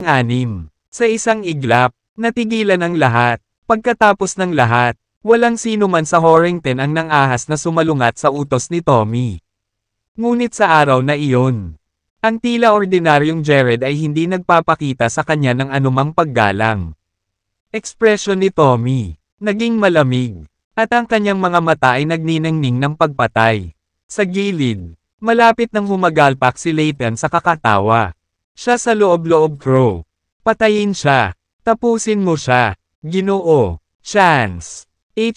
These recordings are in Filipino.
Anim. Sa isang iglap, natigilan ang lahat. Pagkatapos ng lahat, walang sino man sa Horrington ang nang-ahas na sumalungat sa utos ni Tommy. Ngunit sa araw na iyon, ang tila ordinaryong Jared ay hindi nagpapakita sa kanya ng anumang paggalang. Ekspresyon ni Tommy, naging malamig, at ang kanyang mga mata ay nagniningning ng pagpatay. Sa gilid, malapit nang humagalpak si Layton sa kakatawa. Siya sa loob-loob, Crow. Patayin siya. Tapusin mo siya. Ginoo. Chance.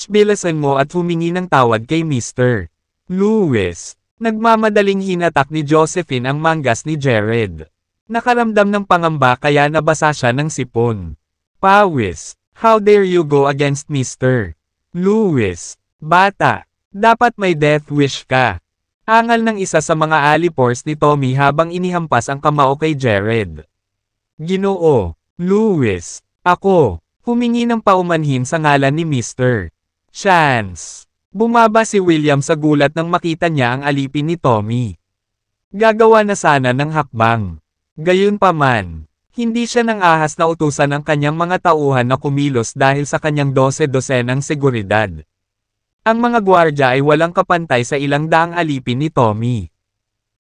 Bilasan mo at humingi ng tawad kay Mr. Lewis. Nagmamadaling hinatak ni Josephine ang manggas ni Jared. Nakaramdam ng pangamba kaya nabasa siya ng sipon. Pawis. How dare you go against Mr. Lewis? Bata. Dapat may death wish ka. Angal ng isa sa mga alipores ni Tommy habang inihampas ang kamao kay Jared. Ginoo. Lewis. Ako. Humingi ng paumanhin sa ngalan ni Mr. Chance. Bumaba si William sa gulat nang makita niya ang alipin ni Tommy. Gagawa na sana ng hakbang. Gayunpaman, hindi siya nang ahas na utusan ang kanyang mga tauhan na kumilos dahil sa kanyang 12-dosenang seguridad. Ang mga gwardya ay walang kapantay sa ilang daang alipin ni Tommy.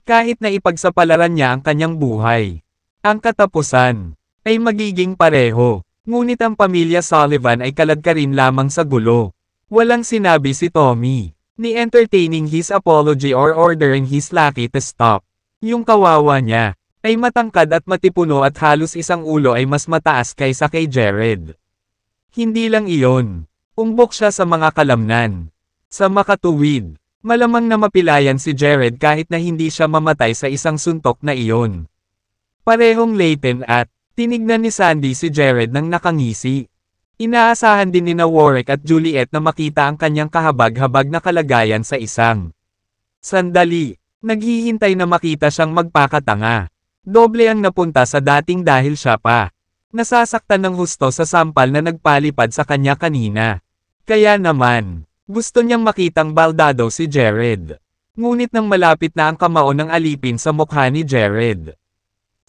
Kahit na ipagsapalaran niya ang kanyang buhay, ang katapusan ay magiging pareho. Ngunit ang pamilya Sullivan ay kaladkarin lamang sa gulo. Walang sinabi si Tommy, ni entertaining his apology or ordering his lackey to stop. Yung kawawa niya ay matangkad at matipuno at halos isang ulo ay mas mataas kaysa kay Jared. Hindi lang iyon. Umbok siya sa mga kalamnan. Sa makatuwid, malamang na mapilayan si Jared kahit na hindi siya mamatay sa isang suntok na iyon. Parehong Layton at tinignan ni Sandy si Jared nang nakangisi. Inaasahan din ni Warwick at Juliet na makita ang kanyang kahabag-habag na kalagayan sa isang sandali. Naghihintay na makita siyang magpakatanga. Doble ang napunta sa dating dahil siya pa nasasaktan ng husto sa sampal na nagpalipad sa kanya kanina. Kaya naman, gusto niyang makitang baldado si Jared. Ngunit nang malapit na ang kamao ng alipin sa mukha ni Jared,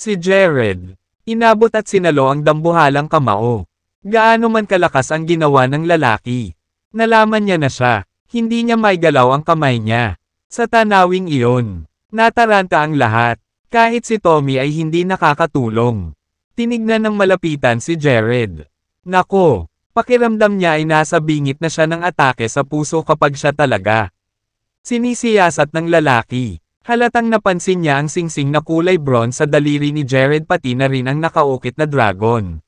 si Jared inabot at sinalo ang dambuhalang kamao. Gaano man kalakas ang ginawa ng lalaki, nalaman niya na siya, hindi niya maigalaw ang kamay niya. Sa tanawing iyon, nataranta ang lahat, kahit si Tommy ay hindi nakakatulong. Tinignan ng malapitan si Jared. Nako, pakiramdam niya ay nasa bingit na siya ng atake sa puso kapag siya talaga sinisiyasat ng lalaki. Halatang napansin niya ang singsing na kulay bronze sa daliri ni Jared pati na rin ang nakaukit na dragon.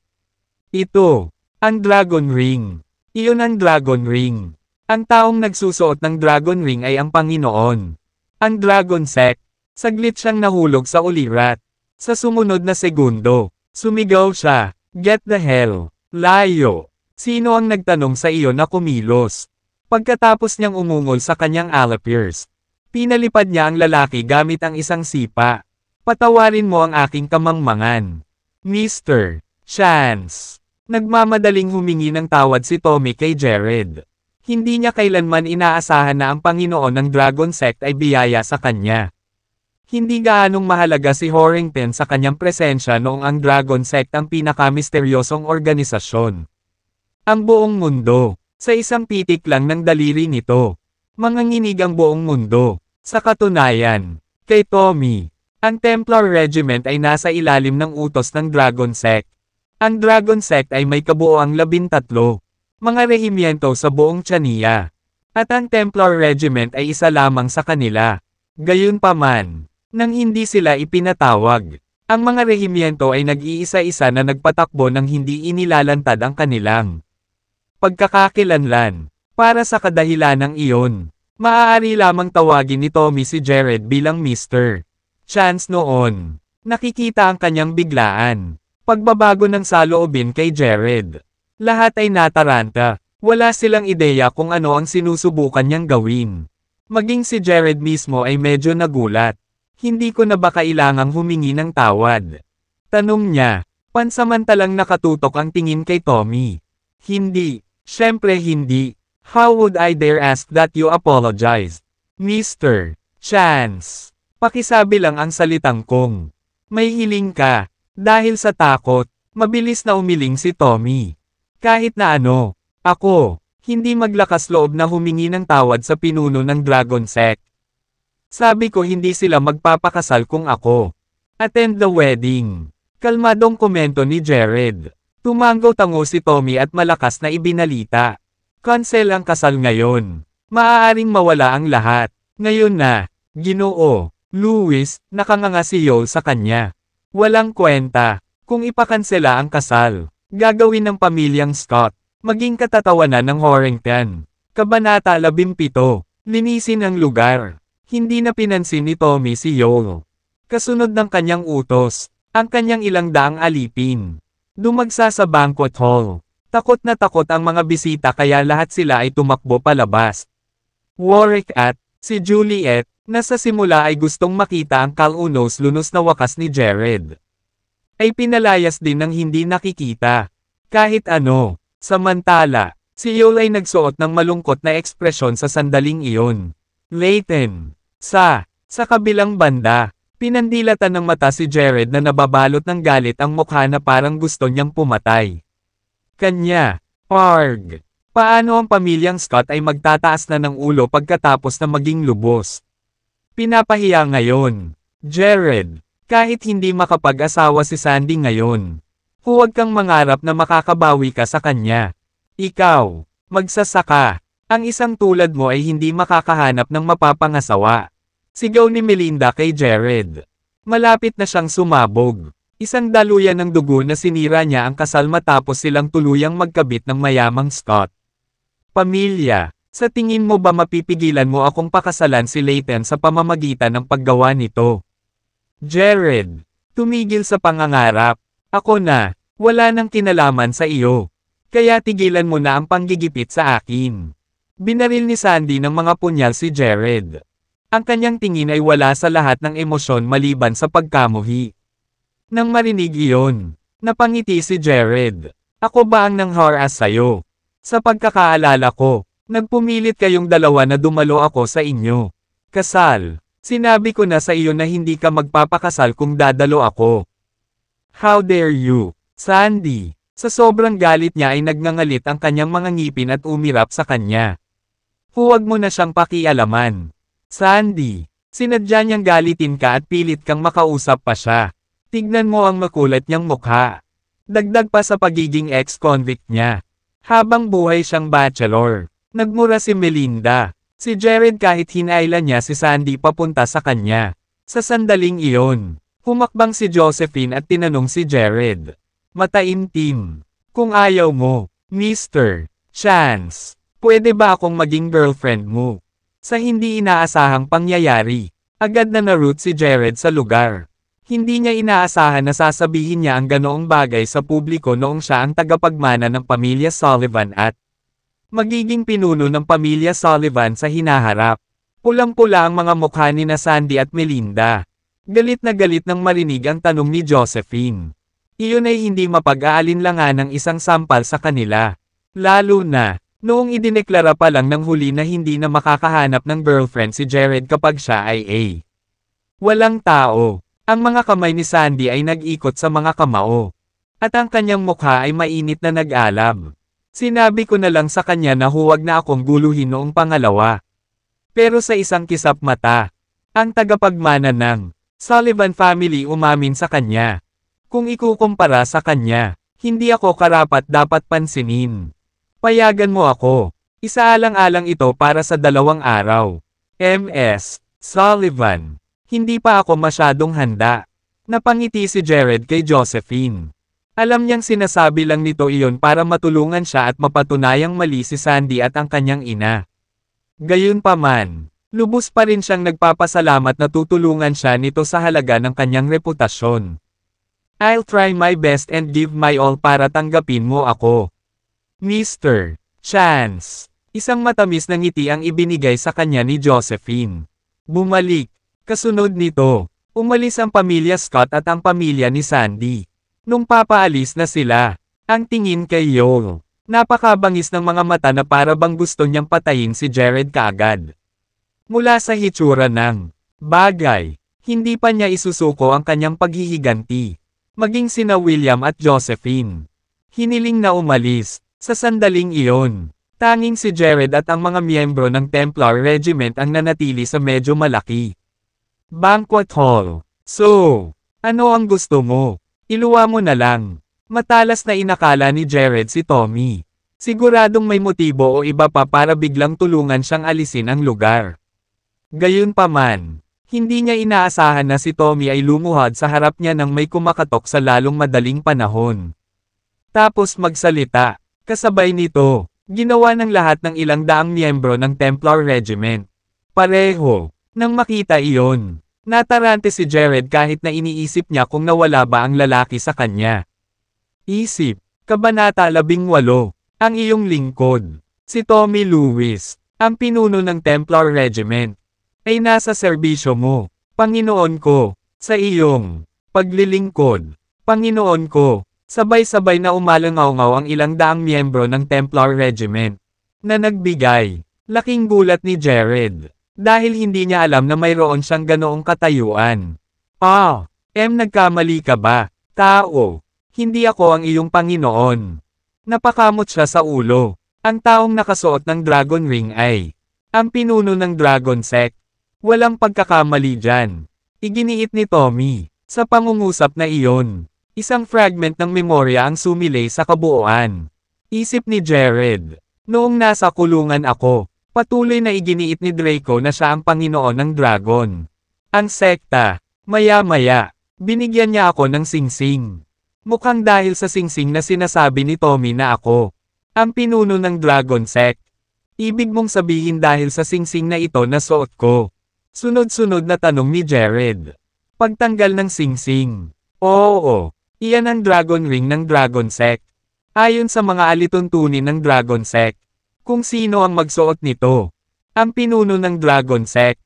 Ito, ang Dragon Ring. Iyon ang Dragon Ring. Ang taong nagsusuot ng Dragon Ring ay ang Panginoon. Ang Dragon Sect. Saglit siyang nahulog sa ulirat. Sa sumunod na segundo, sumigaw siya, "Get the hell, layo! Sino ang nagtanong sa iyo na kumilos?" Pagkatapos niyang umungol sa kanyang allipiers, pinalipad niya ang lalaki gamit ang isang sipa. "Patawarin mo ang aking kamangmangan, Mr. Chance." Nagmamadaling humingi ng tawad si Tommy kay Jared. Hindi niya kailanman inaasahan na ang Panginoon ng Dragon Sect ay biyaya sa kanya. Hindi gaanong mahalaga si Horrington sa kanyang presensya noong ang Dragon Sect ang pinakamisteryosong organisasyon. Ang buong mundo, sa isang pitik lang ng daliri nito. Manganginig ang buong mundo. Sa katunayan, kay Tommy, ang Templar Regiment ay nasa ilalim ng utos ng Dragon Sect. Ang Dragon Sect ay may kabuoang 13 mga rehimyento sa buong Chania. At ang Templar Regiment ay isa lamang sa kanila. Gayunpaman, nang hindi sila ipinatawag, ang mga rehimyento ay nag-iisa-isa na nagpatakbo nang hindi inilalantad ang kanilang pagkakakilanlan. Para sa kadahilanang iyon, maaari lamang tawagin ni Tommy si Jared bilang Mr. Chance noon. Nakikita ang kanyang biglaan. Pagbabago ng saloobin kay Jared. Lahat ay nataranta. Wala silang ideya kung ano ang sinusubukan niyang gawin. Maging si Jared mismo ay medyo nagulat. Hindi ko na ba kailangang humingi ng tawad? Tanong niya. Pansamantalang nakatutok ang tingin kay Tommy. Hindi. Siyempre hindi. How would I dare ask that you apologize, Mr. Chance. Pakisabi lang ang salitang kung. May hiling ka. Dahil sa takot, mabilis na umiling si Tommy. Kahit na ano, ako, hindi maglakas loob na humingi ng tawad sa pinuno ng Dragon Sect. Sabi ko hindi sila magpapakasal kung ako. Attend the wedding. Kalmadong komento ni Jared. Tumango-tango si Tommy at malakas na ibinalita. Cancel ang kasal ngayon. Maaaring mawala ang lahat. Ngayon na, Ginoo. Louis, nakanganga si Joel sa kanya. Walang kwenta. Kung ipakansela ang kasal, gagawin ng pamilyang Scott. Maging katatawanan ng Horrington. Kabanata 17. Linisin ang lugar. Hindi na pinansin ni Tommy si Joel. Kasunod ng kanyang utos, ang kanyang ilang daang alipin. Dumagsa sa banquet hall. Takot na takot ang mga bisita kaya lahat sila ay tumakbo palabas. Warwick at si Juliet, na sa simula ay gustong makita ang kalunos-lunos na wakas ni Jared, ay pinalayas din ng hindi nakikita. Kahit ano. Samantala, si Joel ay nagsuot ng malungkot na ekspresyon sa sandaling iyon. Layton. Sa kabilang banda, pinandilatan ng mata si Jared na nababalot ng galit ang mukha na parang gusto niyang pumatay. Kanya. Arg. Paano ang pamilyang Scott ay magtataas na ng ulo pagkatapos na maging lubos? Pinapahiya ngayon. Jared. Kahit hindi makapag-asawa si Sandy ngayon, huwag kang mangarap na makakabawi ka sa kanya. Ikaw, magsasaka. Ang isang tulad mo ay hindi makakahanap ng mapapangasawa. Sigaw ni Melinda kay Jared. Malapit na siyang sumabog. Isang daluyan ng dugo na sinira niya ang kasal matapos silang tuluyang magkabit ng mayamang Scott. Pamilya, sa tingin mo ba mapipigilan mo akong pakasalan si Layton sa pamamagitan ng paggawa nito? Jared, tumigil sa pangangarap. Ako na, wala nang kinalaman sa iyo. Kaya tigilan mo na ang panggigipit sa akin. Binaril ni Sandy ng mga punyal si Jared. Ang kanyang tingin ay wala sa lahat ng emosyon maliban sa pagkamuhi. Nang marinig iyon, napangiti si Jared. Ako ba ang nangharas sa'yo? Sa pagkakaalala ko, nagpumilit kayong dalawa na dumalo ako sa inyo. Kasal. Sinabi ko na sa iyo na hindi ka magpapakasal kung dadalo ako. How dare you, Sandy? Sa sobrang galit niya ay nagngangalit ang kanyang mga ngipin at umirap sa kanya. Huwag mo na siyang pakialaman. Sandy, sinadya niyang galitin ka at pilit kang makausap pa siya. Tignan mo ang makulat niyang mukha. Dagdag pa sa pagiging ex-convict niya. Habang buhay siyang bachelor, nagmura si Melinda. Si Jared kahit hinailan niya si Sandy papunta sa kanya. Sa sandaling iyon, humakbang si Josephine at tinanong si Jared. Mataimtim. Kung ayaw mo, Mr. Chance, pwede ba akong maging girlfriend mo? Sa hindi inaasahang pangyayari, agad na naroot si Jared sa lugar. Hindi niya inaasahan na sasabihin niya ang ganoong bagay sa publiko noong siya ang tagapagmana ng pamilya Sullivan at magiging pinuno ng pamilya Sullivan sa hinaharap. Pulang-pula ang mga mukha ni na Sandy at Melinda. Galit na galit nang marinig ang tanong ni Josephine. Iyon ay hindi mapag-aalinlangan ng isang sampal sa kanila. Lalo na, noong idineklara pa lang ng huli na hindi na makakahanap ng girlfriend si Jared kapag siya ay walang tao. Ang mga kamay ni Sandy ay nag-ikot sa mga kamao. At ang kanyang mukha ay mainit na nag-alab. Sinabi ko na lang sa kanya na huwag na akong guluhin noong pangalawa. Pero sa isang kisap mata, ang tagapagmana ng Sullivan family umamin sa kanya. Kung ikukumpara sa kanya, hindi ako karapat dapat pansinin. Payagan mo ako. Isaalang-alang ito para sa 2 araw. MS. Sullivan. Hindi pa ako masyadong handa. Napangiti si Jared kay Josephine. Alam niyang sinasabi lang nito iyon para matulungan siya at mapatunayang mali si Sandy at ang kanyang ina. Gayunpaman, lubos pa rin siyang nagpapasalamat na tutulungan siya nito sa halaga ng kanyang reputasyon. I'll try my best and give my all para tanggapin mo ako. Mr. Chance. Isang matamis na ngiti ang ibinigay sa kanya ni Josephine. Bumalik. Kasunod nito, umalis ang pamilya Scott at ang pamilya ni Sandy. Nung papaalis na sila, ang tingin kay Joel, napakabangis ng mga mata na para bang gusto niyang patayin si Jared kaagad. Mula sa hitsura ng Bagay, hindi pa niya isusuko ang kanyang paghihiganti. Maging sina William at Josephine. Hiniling na umalis, sa sandaling iyon. Tanging si Jared at ang mga miyembro ng Templar Regiment ang nanatili sa medyo malaki banquet hall. So, ano ang gusto mo? Iluwa mo na lang. Matalas na inakala ni Jared si Tommy. Siguradong may motibo o iba pa para biglang tulungan siyang alisin ang lugar. Gayunpaman, hindi niya inaasahan na si Tommy ay lumuhad sa harap niya nang may kumakatok sa lalong madaling panahon. Tapos magsalita, kasabay nito. Ginawa ng lahat ng ilang daang miyembro ng Templar Regiment. Pareho. Nang makita iyon, natarante si Jared kahit na iniisip niya kung nawala ba ang lalaki sa kanya. Isip, Kabanata 18, ang iyong lingkod. Si Tommy Lewis, ang pinuno ng Templar Regiment, ay nasa serbisyo mo, Panginoon ko, sa iyong paglilingkod, Panginoon ko. Sabay-sabay na umalangaw-ngaw ang ilang daang miyembro ng Templar Regiment, na nagbigay. Laking gulat ni Jared, dahil hindi niya alam na mayroon siyang ganoong katayuan. Nagkamali ka ba, tao? Hindi ako ang iyong Panginoon. Napakamot siya sa ulo. Ang taong nakasuot ng dragon ring ay ang pinuno ng Dragon Sect. Walang pagkakamali dyan. Iginiit ni Tommy, sa pangungusap na iyon. Isang fragment ng memorya ang sumilay sa kabuuan. Isip ni Jared. Noong nasa kulungan ako, patuloy na iginiit ni Draco na siya ang Panginoon ng Dragon. Ang sekta, maya-maya, binigyan niya ako ng singsing. Mukhang dahil sa singsing na sinasabi ni Tommy na ako ang pinuno ng Dragon Sect. Ibig mong sabihin dahil sa singsing na ito na suot ko? Sunod-sunod na tanong ni Jared. Pagtanggal ng singsing. Oo. Iyan ang Dragon Ring ng Dragon Sect. Ayon sa mga alituntunin ng Dragon Sect, kung sino ang magsuot nito, ang pinuno ng Dragon Sect.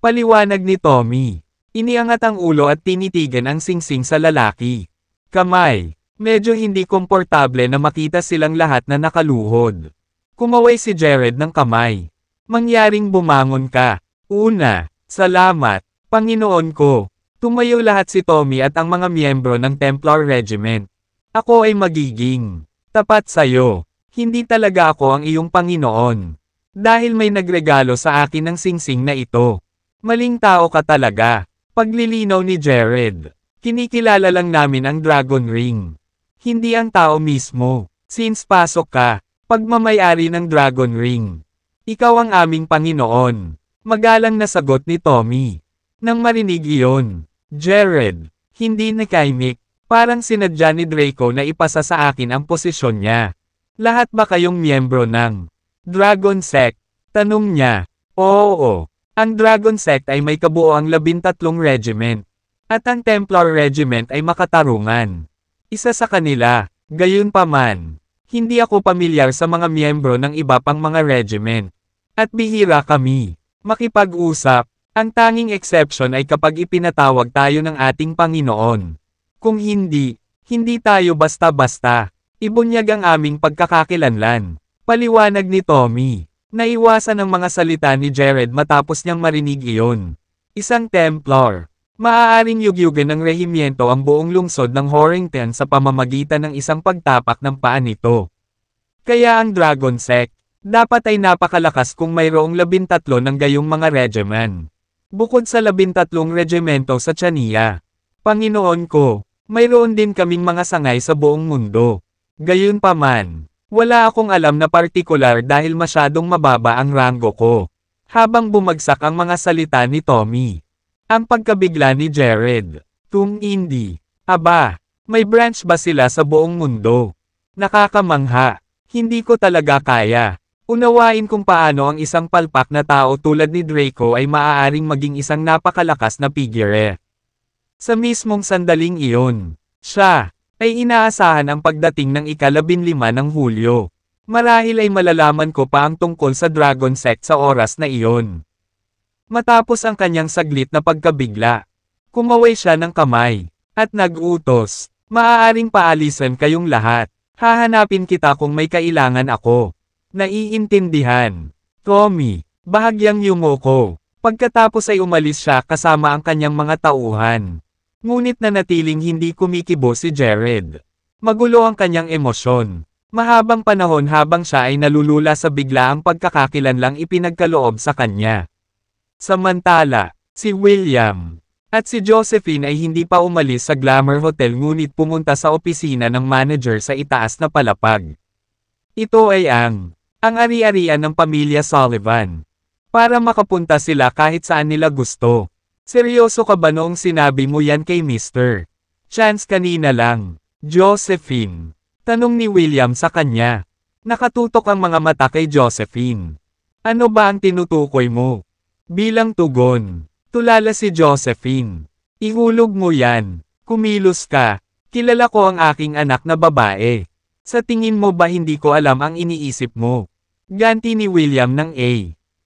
Paliwanag ni Tommy. Iniangat ang ulo at tinitigan ang singsing sa lalaki. Kamay. Medyo hindi komportable na makita silang lahat na nakaluhod. Kumaway si Jared ng kamay. Mangyaring bumangon ka. Una, salamat, Panginoon ko. Tumayo lahat si Tommy at ang mga miyembro ng Templar Regiment. Ako ay magiging tapat sa'yo. Hindi talaga ako ang iyong Panginoon. Dahil may nagregalo sa akin ng singsing na ito. Maling tao ka talaga. Paglilinaw ni Jared. Kinikilala lang namin ang Dragon Ring. Hindi ang tao mismo. Since pasok ka, pagmamayari ng Dragon Ring. Ikaw ang aming Panginoon. Magalang na sagot ni Tommy. Nang marinig iyon, Jared, hindi nakaimik, parang sinadya ni Draco na ipasa sa akin ang posisyon niya. Lahat ba kayong miyembro ng Dragon Sect? Tanong niya. Oo, ang Dragon Sect ay may kabuoang 13 regiment, at ang Templar Regiment ay makatarungan. Isa sa kanila, gayunpaman, hindi ako pamilyar sa mga miyembro ng iba pang mga regiment, at bihira kami makipag-usap. Ang tanging exception ay kapag ipinatawag tayo ng ating Panginoon. Kung hindi, hindi tayo basta-basta. Ibunyag ang aming pagkakakilanlan. Paliwanag ni Tommy. Naiwasan ang mga salita ni Jared matapos niyang marinig iyon. Isang Templar. Maaaring yugyugan ng rehimyento ang buong lungsod ng Horrington sa pamamagitan ng isang pagtapak ng paa nito. Kaya ang Dragon Sect, dapat ay napakalakas kung mayroong 13 ng gayong mga regiment. Bukod sa 13 regimento sa Chania. Panginoon ko, mayroon din kaming mga sangay sa buong mundo. Gayunpaman, wala akong alam na partikular dahil masyadong mababa ang ranggo ko. Habang bumagsak ang mga salita ni Tommy. Ang pagkabigla ni Jared. Hindi. Aba, may branch ba sila sa buong mundo? Nakakamangha. Hindi ko talaga kaya. Unawain kung paano ang isang palpak na tao tulad ni Draco ay maaaring maging isang napakalakas na figure. Sa mismong sandaling iyon, siya ay inaasahan ang pagdating ng ika-15 ng Hulyo. Marahil ay malalaman ko pa ang tungkol sa Dragon Sect sa oras na iyon. Matapos ang kanyang saglit na pagkabigla, kumaway siya ng kamay, at nag-utos, maaaring paalisan kayong lahat. Hahanapin kita kung may kailangan ako. Naiintindihan. Tommy, bahagyang yumoko. Pagkatapos ay umalis siya kasama ang kanyang mga tauhan. Ngunit nanatiling hindi kumikibo si Jared. Magulo ang kanyang emosyon. Mahabang panahon habang siya ay nalulula sa biglaang pagkakakilanlang ipinagkaloob sa kanya. Samantala, si William at si Josephine ay hindi pa umalis sa Glamour Hotel ngunit pumunta sa opisina ng manager sa itaas na palapag. Ito ay ang ari-arian ng pamilya Sullivan. Para makapunta sila kahit saan nila gusto. Seryoso ka ba noong sinabi mo yan kay Mr. Chance kanina lang? Josephine. Tanong ni William sa kanya. Nakatutok ang mga mata kay Josephine. Ano ba ang tinutukoy mo? Bilang tugon. Tulala si Josephine. Ihulog mo yan. Kumilos ka. Kilala ko ang aking anak na babae. Sa tingin mo ba hindi ko alam ang iniisip mo? Ganti ni William ng A.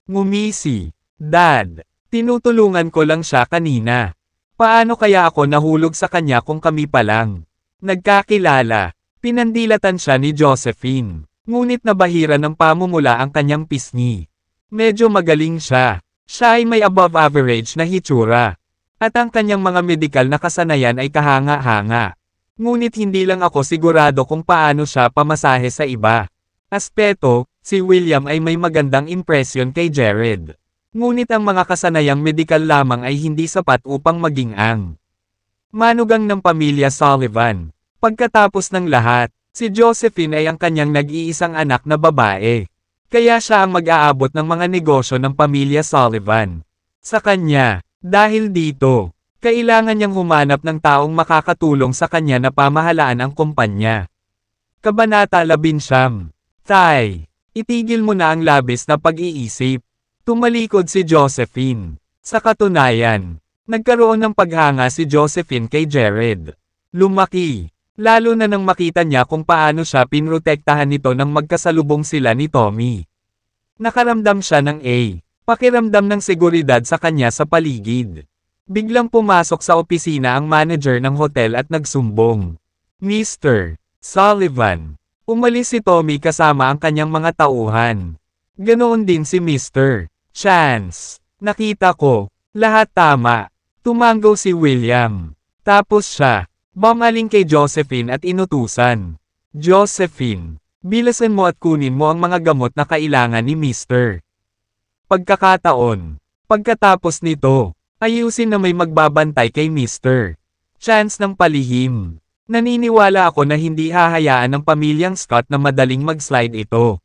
Ngumisi. Dad. Tinutulungan ko lang siya kanina. Paano kaya ako nahulog sa kanya kung kami pa lang? Nagkakilala. Pinandilatan siya ni Josephine. Ngunit nabahira ng pamumula ang kanyang pisngi. Medyo magaling siya. Siya ay may above average na hitsura. At ang kanyang mga medikal na kasanayan ay kahanga-hanga. Ngunit hindi lang ako sigurado kung paano siya pamasahe sa iba. Aspeto, si William ay may magandang impresyon kay Jared. Ngunit ang mga kasanayang medikal lamang ay hindi sapat upang maging ang manugang ng pamilya Sullivan. Pagkatapos ng lahat, si Josephine ay ang kanyang nag-iisang anak na babae. Kaya siya ang mag-aabot ng mga negosyo ng pamilya Sullivan. Sa kanya, dahil dito, kailangan niyang humanap ng taong makakatulong sa kanya na pamahalaan ang kumpanya. Kabanata 11. Tay, itigil mo na ang labis na pag-iisip. Tumalikod si Josephine. Sa katunayan, nagkaroon ng paghanga si Josephine kay Jared. Lumaki, lalo na nang makita niya kung paano siya pinrotektahan nito nang magkasalubong sila ni Tommy. Nakaramdam siya ng pakiramdam ng seguridad sa kanya sa paligid. Biglang pumasok sa opisina ang manager ng hotel at nagsumbong. Mr. Sullivan. Umalis si Tommy kasama ang kanyang mga tauhan. Ganoon din si Mr. Chance. Nakita ko, lahat tama. Tumanggo si William. Tapos siya, bumaling kay Josephine at inutusan. Josephine, bilasan mo at kunin mo ang mga gamot na kailangan ni Mr. Pagkakataon. Pagkatapos nito, ayusin na may magbabantay kay Mr. Chance ng palihim. Naniniwala ako na hindi hahayaan ng pamilyang Scott na madaling mag-slide ito.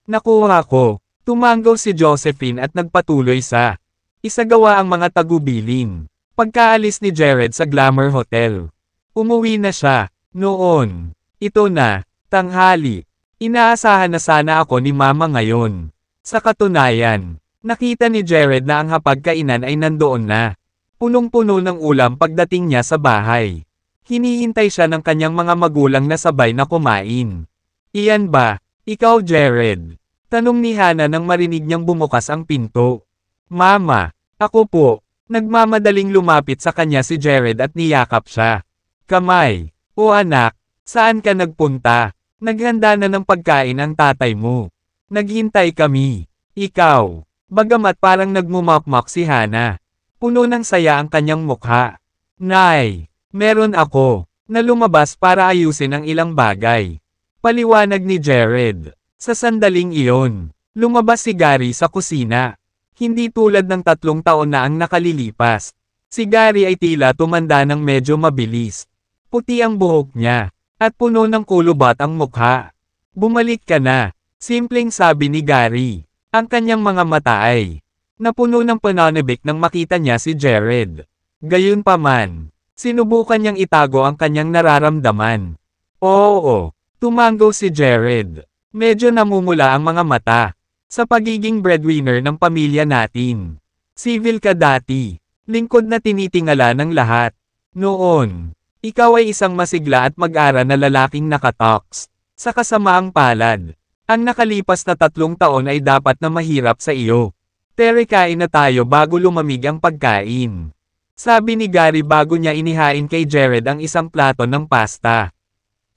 Nakuha ko. Tumanggo si Josephine at nagpatuloy sa isagawa ang mga tagubilin. Pagkaalis ni Jared sa Glamour Hotel. Umuwi na siya. Noon. Ito na. Tanghali. Inaasahan na sana ako ni Mama ngayon. Sa katunayan, nakita ni Jared na ang hapagkainan ay nandoon na. Punong-puno ng ulam pagdating niya sa bahay. Hinihintay siya ng kanyang mga magulang na sabay na kumain. Iyan ba? Ikaw Jared? Tanong ni Hannah nang marinig niyang bumukas ang pinto. Mama, ako po. Nagmamadaling lumapit sa kanya si Jared at niyakap siya. Kamay, o anak, saan ka nagpunta? Naghanda na ng pagkain ang tatay mo. Naghintay kami. Ikaw. Bagamat parang nagmumapmak si Hannah. Puno ng saya ang kanyang mukha. Nay, meron ako, na lumabas para ayusin ang ilang bagay. Paliwanag ni Jared. Sa sandaling iyon, lumabas si Gary sa kusina. Hindi tulad ng 3 taon na ang nakalilipas. Si Gary ay tila tumanda ng medyo mabilis. Puti ang buhok niya, at puno ng kulubat ang mukha. Bumalik ka na, simpleng sabi ni Gary. Ang kanyang mga mata ay napuno ng pananabik nang makita niya si Jared. Gayunpaman, sinubukan niyang itago ang kanyang nararamdaman. Oo, tumanggo si Jared. Medyo namumula ang mga mata. Sa pagiging breadwinner ng pamilya natin. Civil ka dati. Lingkod na tinitingala ng lahat. Noon, ikaw ay isang masigla at mag-ara na lalaking nakatoks. Sa kasamaang palad, ang nakalipas na 3 taon ay dapat na mahirap sa iyo. Tere, kain na tayo bago lumamig ang pagkain. Sabi ni Gary bago niya inihain kay Jared ang isang plato ng pasta.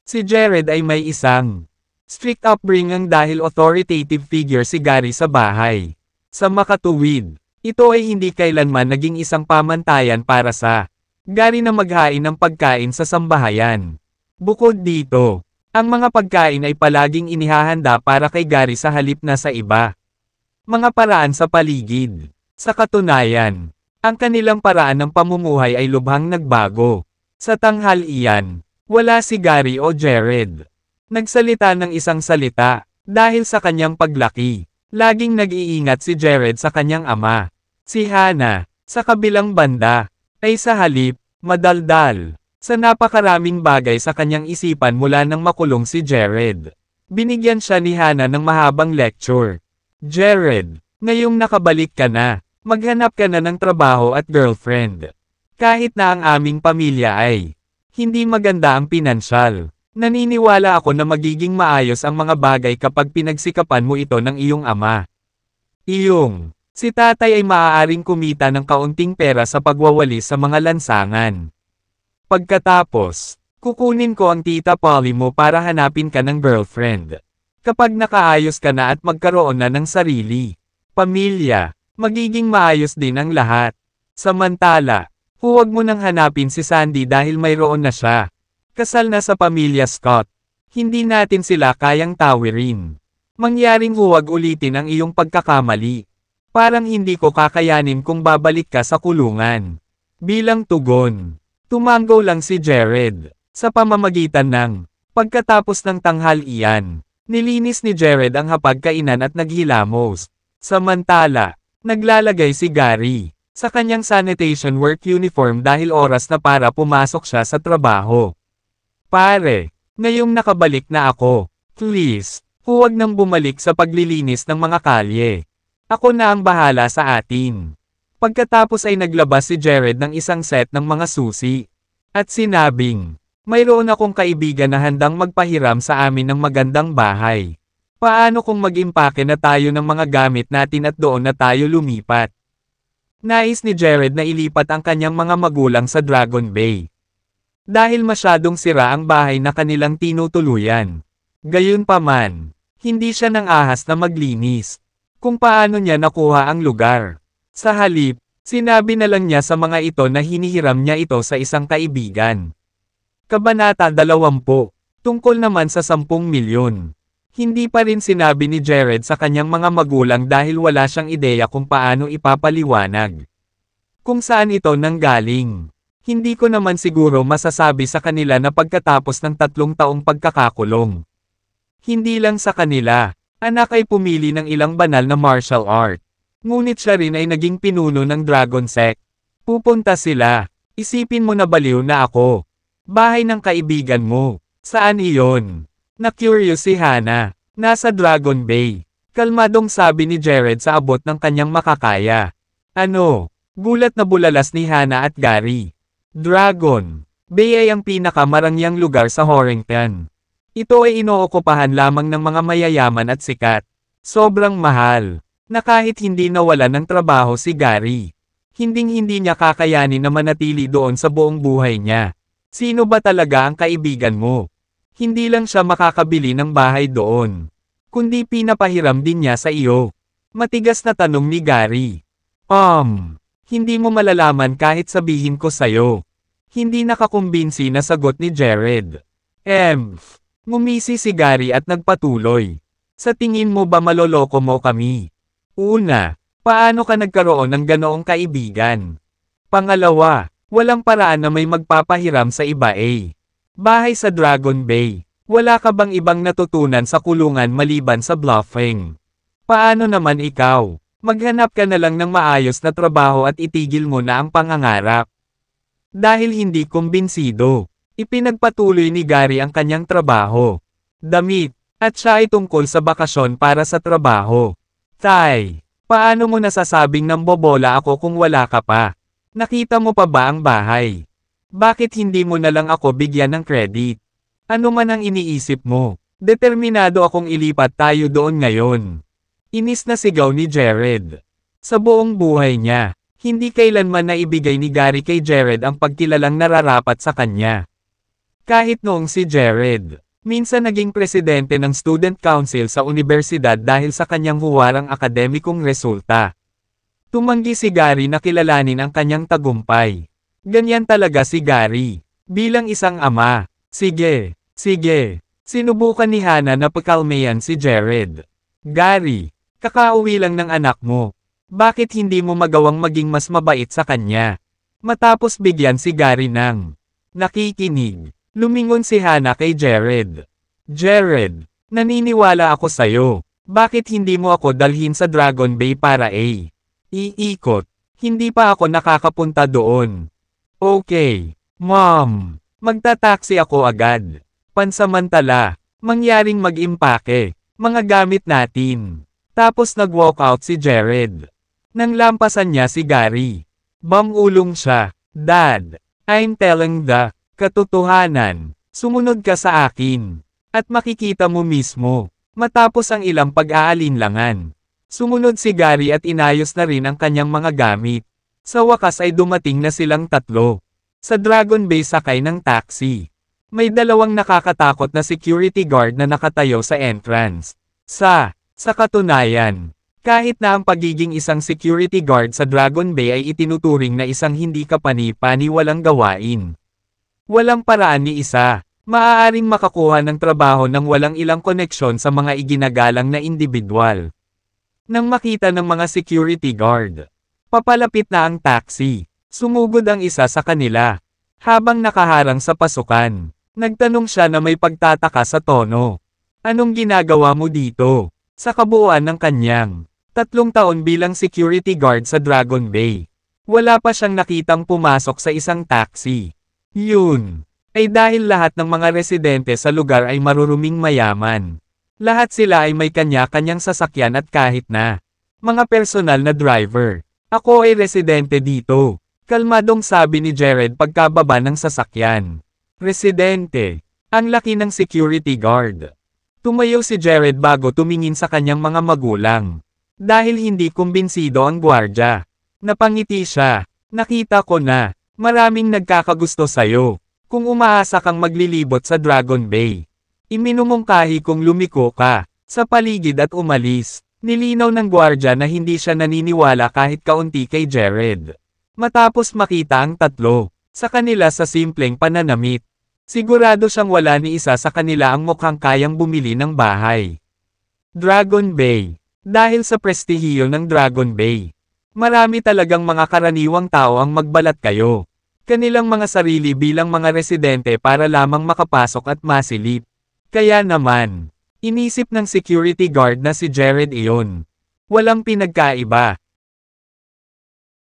Si Jared ay may isang strict upbringing dahil authoritative figure si Gary sa bahay. Sa makatuwid, Ito ay hindi kailanman naging isang pamantayan para sa Gary na maghain ng pagkain sa sambahayan. Bukod dito, ang mga pagkain ay palaging inihahanda para kay Gary sa halip na sa iba. Mga paraan sa paligid. Sa katunayan, ang kanilang paraan ng pamumuhay ay lubhang nagbago. Sa tanghalian, wala si Gary o Jared. Nagsalita ng isang salita, dahil sa kanyang paglaki. Laging nag-iingat si Jared sa kanyang ama. Si Hannah, sa kabilang banda, ay sa halip, madaldal. Sa napakaraming bagay sa kanyang isipan mula nang makulong si Jared. Binigyan siya ni Hannah ng mahabang lecture. Jared, ngayong nakabalik ka na, maghanap ka na ng trabaho at girlfriend. Kahit na ang aming pamilya ay hindi maganda ang pinansyal. Naniniwala ako na magiging maayos ang mga bagay kapag pinagsikapan mo ito ng iyong ama. Si tatay ay maaaring kumita ng kaunting pera sa pagwawalis sa mga lansangan. Pagkatapos, kukunin ko ang tita Polly mo para hanapin ka ng girlfriend. Kapag nakaayos ka na at magkaroon na ng sarili, pamilya, magiging maayos din ang lahat. Samantala, huwag mo nang hanapin si Sandy dahil mayroon na siya. Kasal na sa pamilya Scott. Hindi natin sila kayang tawirin. Mangyaring huwag ulitin ang iyong pagkakamali. Parang hindi ko kakayanin kung babalik ka sa kulungan. Bilang tugon, tumango lang si Jared. Sa pamamagitan ng pagkatapos ng tanghalian, nilinis ni Jared ang hapagkainan at naghilamos. Samantala, naglalagay si Gary sa kanyang sanitation work uniform dahil oras na para pumasok siya sa trabaho. Pare, ngayong nakabalik na ako, please, huwag nang bumalik sa paglilinis ng mga kalye. Ako na ang bahala sa atin. Pagkatapos ay naglabas si Jared ng isang set ng mga susi. At sinabing, mayroon akong kaibigan na handang magpahiram sa amin ng magandang bahay. Paano kung mag-impake na tayo ng mga gamit natin at doon na tayo lumipat? Nais ni Jared na ilipat ang kanyang mga magulang sa Dragon Bay. Dahil masyadong sira ang bahay na kanilang tinutuluyan. Gayunpaman, hindi siya nang ahas na maglinis. Kung paano niya nakuha ang lugar. Sa halip, sinabi na lang niya sa mga ito na hinihiram niya ito sa isang kaibigan. Kabanata 20, tungkol naman sa 10 milyon. Hindi pa rin sinabi ni Jared sa kanyang mga magulang dahil wala siyang ideya kung paano ipapaliwanag. Kung saan ito nanggaling. Hindi ko naman siguro masasabi sa kanila na pagkatapos ng 3 taong pagkakakulong. Hindi lang sa kanila, anak ay pumili ng ilang banal na martial art. Ngunit siya rin ay naging pinuno ng Dragon Sect. Pupunta sila. Isipin mo na baliw na ako. Bahay ng kaibigan mo. Saan iyon? Na-curious si Hannah. Nasa Dragon Bay. Kalmadong sabi ni Jared sa abot ng kanyang makakaya. Ano? Gulat na bulalas ni Hannah at Gary. Dragon Bay ay ang pinakamarangyang lugar sa Horrington. Ito ay inookupahan lamang ng mga mayayaman at sikat. Sobrang mahal, na kahit hindi nawala ng trabaho si Gary, hinding-hindi niya kakayanin na manatili doon sa buong buhay niya. Sino ba talaga ang kaibigan mo? Hindi lang siya makakabili ng bahay doon, kundi pinapahiram din niya sa iyo. Matigas na tanong ni Gary. Hindi mo malalaman kahit sabihin ko sayo. Hindi nakakumbinsi na sagot ni Jared. Ngumisi si Gary at nagpatuloy. Sa tingin mo ba maloloko mo kami? Una, paano ka nagkaroon ng ganoong kaibigan? Pangalawa, walang paraan na may magpapahiram sa iba Bahay sa Dragon Bay. Wala ka bang ibang natutunan sa kulungan maliban sa bluffing? Paano naman ikaw? Maghanap ka na lang ng maayos na trabaho at itigil mo na ang pangangarap. Dahil hindi kumbinsido, ipinagpatuloy ni Gary ang kanyang trabaho, damit, at siya ay tungkol sa bakasyon para sa trabaho. Tay, paano mo nasasabing nambobola ako kung wala ka pa? Nakita mo pa ba ang bahay? Bakit hindi mo na lang ako bigyan ng credit? Ano man ang iniisip mo? Determinado akong ilipat tayo doon ngayon. Inis na sigaw ni Jared. Sa buong buhay niya, hindi kailanman naibigay ni Gary kay Jared ang pagkilalang nararapat sa kanya. Kahit noong si Jared, minsan naging presidente ng student council sa universidad dahil sa kanyang huwarang akademikong resulta. Tumanggi si Gary na kilalanin ang kanyang tagumpay. Ganyan talaga si Gary. Bilang isang ama. Sige, sige. Sinubukan ni Hana na pakalmayan si Jared. Gary, kakauwi lang ng anak mo. Bakit hindi mo magawang maging mas mabait sa kanya? Matapos bigyan si Gary ng nakikinig, lumingon si Hana kay Jared. Jared, naniniwala ako sa'yo. Bakit hindi mo ako dalhin sa Dragon Bay para iikot? Hindi pa ako nakakapunta doon. Okay, Mom. Magta-taxi ako agad. Pansamantala, mangyaring mag-impake, mga gamit natin. Tapos nag-walk out si Jared. Nang lampasan niya si Gary. Bamulong siya. Dad, I'm telling the katotohanan. Sumunod ka sa akin. At makikita mo mismo. Matapos ang ilang pag-aalinlangan. Sumunod si Gary at inayos na rin ang kanyang mga gamit. Sa wakas ay dumating na silang tatlo. Sa Dragon Bay sakay ng taxi. May dalawang nakakatakot na security guard na nakatayo sa entrance. Sa katunayan, kahit na ang pagiging isang security guard sa Dragon Bay ay itinuturing na isang hindi kapani-paniwalang gawain. Walang paraan ni isa, maaaring makakuha ng trabaho ng walang ilang koneksyon sa mga iginagalang na individual. Nang makita ng mga security guard, papalapit na ang taxi, sumugod ang isa sa kanila. Habang nakaharang sa pasukan, nagtanong siya na may pagtataka sa tono. Anong ginagawa mo dito? Sa kabuuan ng kanyang 3 taon bilang security guard sa Dragon Bay, wala pa siyang nakitang pumasok sa isang taxi. Yun ay dahil lahat ng mga residente sa lugar ay maruruming mayaman. Lahat sila ay may kanya-kanyang sasakyan at kahit na mga personal na driver. Ako ay residente dito. Kalmadong sabi ni Jared pagkababa ng sasakyan. Residente. Ang laki ng security guard. Tumayo si Jared bago tumingin sa kanyang mga magulang. Dahil hindi kumbinsido ang gwardya. Napangiti siya. Nakita ko na, maraming nagkakagusto sa'yo. Kung umaasa kang maglilibot sa Dragon Bay. Iminumungkahi kung lumiko ka sa paligid at umalis. Nilinaw ng gwardya na hindi siya naniniwala kahit kaunti kay Jared. Matapos makita ang tatlo sa kanila sa simpleng pananamit. Sigurado siyang wala ni isa sa kanila ang mukhang kayang bumili ng bahay. Dragon Bay. Dahil sa prestihiyo ng Dragon Bay, marami talagang mga karaniwang tao ang magbalat kayo. Kanilang mga sarili bilang mga residente para lamang makapasok at masilip. Kaya naman, inisip ng security guard na si Jared iyon. Walang pinagkaiba.